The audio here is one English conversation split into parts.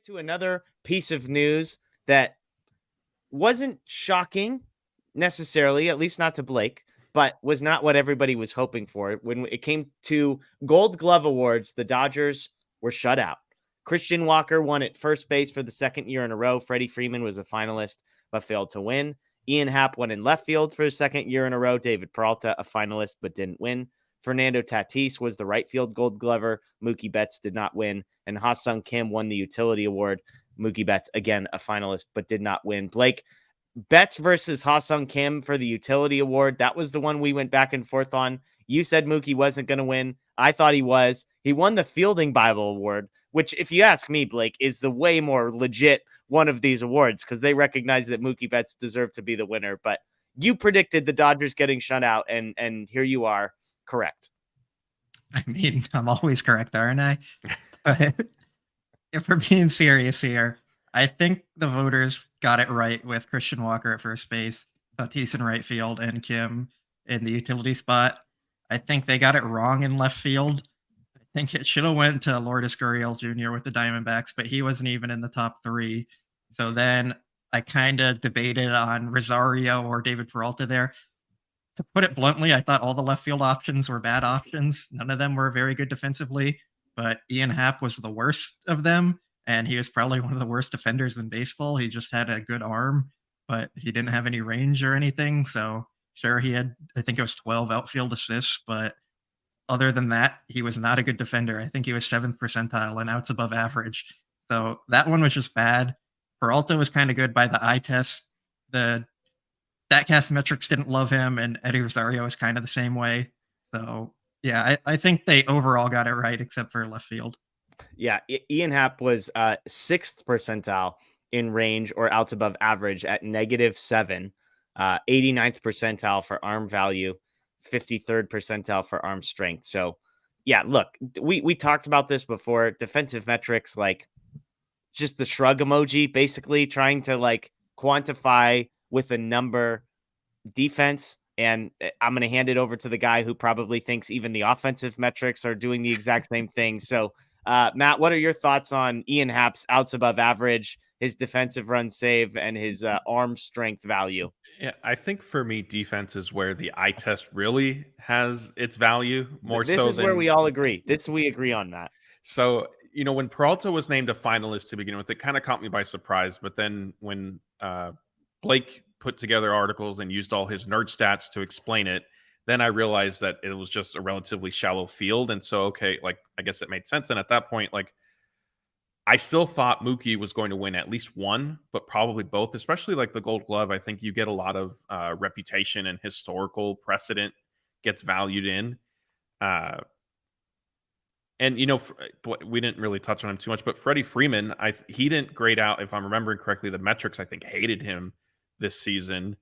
get to another piece of news that wasn't shocking necessarily, at least not to Blake, but was not what everybody was hoping for. When it came to Gold Glove Awards, the Dodgers were shut out. Christian Walker won at first base for the second year in a row. Freddie Freeman was a finalist, but failed to win. Ian Happ won in left field for the second year in a row. David Peralta, a finalist, but didn't win. Fernando Tatis was the right field Gold Glover. Mookie Betts did not win. And Ha-Sung Kim won the utility award. Mookie Betts, again, a finalist, but did not win. Blake, Betts versus Ha-Sung Kim for the utility award. That was the one we went back and forth on. You said Mookie wasn't going to win. I thought he was. He won the Fielding Bible Award, which, if you ask me, Blake, is the way more legit one of these awards because they recognize that Mookie Betts deserved to be the winner. But you predicted the Dodgers getting shut out, and here you are, correct. I mean, I'm always correct, aren't I? But if we're being serious here, I think the voters got it right with Christian Walker at first base, Tatis in right field, and Kim in the utility spot. I think they got it wrong in left field. I think it should have went to Lourdes Gurriel Jr. with the Diamondbacks, but he wasn't even in the top three. So then I kind of debated on Rosario or David Peralta there. To put it bluntly, I thought all the left field options were bad options. None of them were very good defensively, but Ian Happ was the worst of them, and he was probably one of the worst defenders in baseball. He just had a good arm, but he didn't have any range or anything. So sure, he had, I think it was 12 outfield assists, but other than that, he was not a good defender. I think he was 7th percentile and outs above average. So that one was just bad. Peralta was kind of good by the eye test. The StatCast metrics didn't love him, and Eddie Rosario was kind of the same way. So yeah, I think they overall got it right, except for left field. Yeah, Ian Happ was 6th percentile in range or outs above average at -7, 89th percentile for arm value, 53rd percentile for arm strength. So yeah, look, we talked about this before. Defensive metrics, like just the shrug emoji, basically trying to like quantify with a number defense. And I'm going to hand it over to the guy who probably thinks even the offensive metrics are doing the exact same thing. So, Matt, what are your thoughts on Ian Happ's outs above average, his defensive run save, and his arm strength value? Yeah, I think for me, defense is where the eye test really has its value more This so is than where we all agree. This we agree on, Matt. So, when Peralta was named a finalist to begin with, it kind of caught me by surprise. But then when Blake put together articles and used all his nerd stats to explain it, then I realized that it was just a relatively shallow field. And so, okay, like, I guess it made sense. And at that point, like, I still thought Mookie was going to win at least one, but probably both, especially like the Gold Glove. I think you get a lot of reputation and historical precedent gets valued in. And, we didn't really touch on him too much, but Freddie Freeman, he didn't grade out, if I'm remembering correctly, the metrics, I think, hated him this season.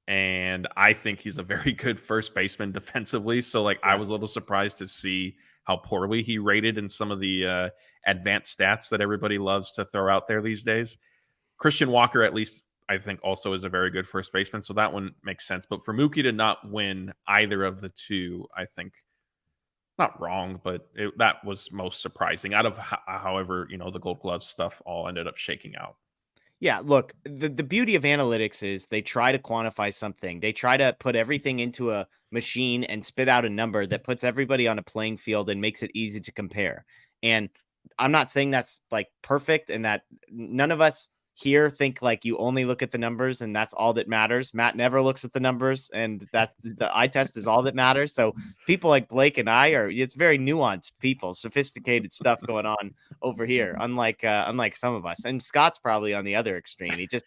And I think he's a very good first baseman defensively. So, like, I was a little surprised to see how poorly he rated in some of the advanced stats that everybody loves to throw out there these days. Christian Walker, at least, I think, also is a very good first baseman. So that one makes sense. But for Mookie to not win either of the two, I think, not wrong, but that was most surprising out of however, the Gold Glove stuff all ended up shaking out. Yeah, look, the beauty of analytics is they try to quantify something. They try to put everything into a machine and spit out a number that puts everybody on a playing field and makes it easy to compare. And I'm not saying that's like perfect and that none of us here think like you only look at the numbers and that's all that matters. Matt never looks at the numbers and that's the eye test is all that matters. So people like Blake and it's very nuanced people, sophisticated stuff going on over here, unlike some of us. And Scott's probably on the other extreme. He just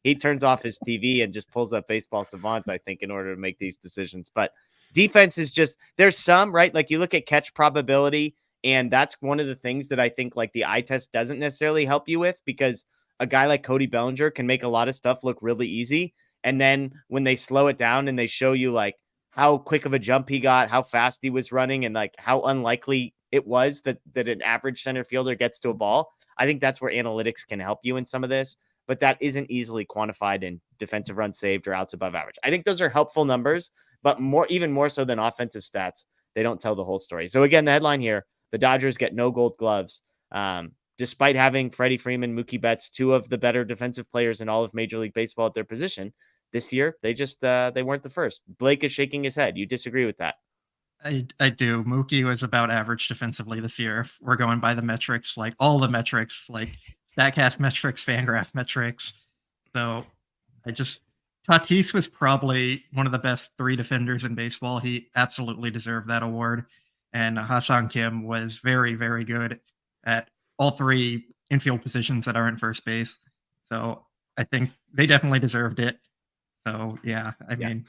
he turns off his TV and just pulls up Baseball Savant, I think, in order to make these decisions. But defense is just, there's some, right? Like you look at catch probability, and that's one of the things that I think like the eye test doesn't necessarily help you with, because a guy like Cody Bellinger can make a lot of stuff look really easy. And then when they slow it down and they show you like how quick of a jump he got, how fast he was running, and like how unlikely it was that an average center fielder gets to a ball, I think that's where analytics can help you in some of this, but that isn't easily quantified in defensive runs saved or outs above average. I think those are helpful numbers, but even more so than offensive stats, they don't tell the whole story. So again, the headline here, the Dodgers get no Gold Gloves. despite having Freddie Freeman, Mookie Betts, two of the better defensive players in all of Major League Baseball at their position this year, they just they weren't the first. Blake is shaking his head. You disagree with that? I do. Mookie was about average defensively this year. If we're going by the metrics, like all the metrics, like StatCast metrics, Fangraph metrics. So Tatis was probably one of the best 3 defenders in baseball. He absolutely deserved that award. And Ha-Seong Kim was very, very good at all 3 infield positions that are in first base. So I think they definitely deserved it. So yeah, I mean,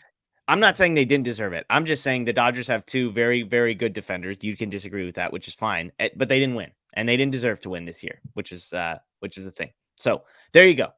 I'm not saying they didn't deserve it. I'm just saying the Dodgers have 2 very, very good defenders. You can disagree with that, which is fine. But they didn't win, and they didn't deserve to win this year, which is the thing. So there you go.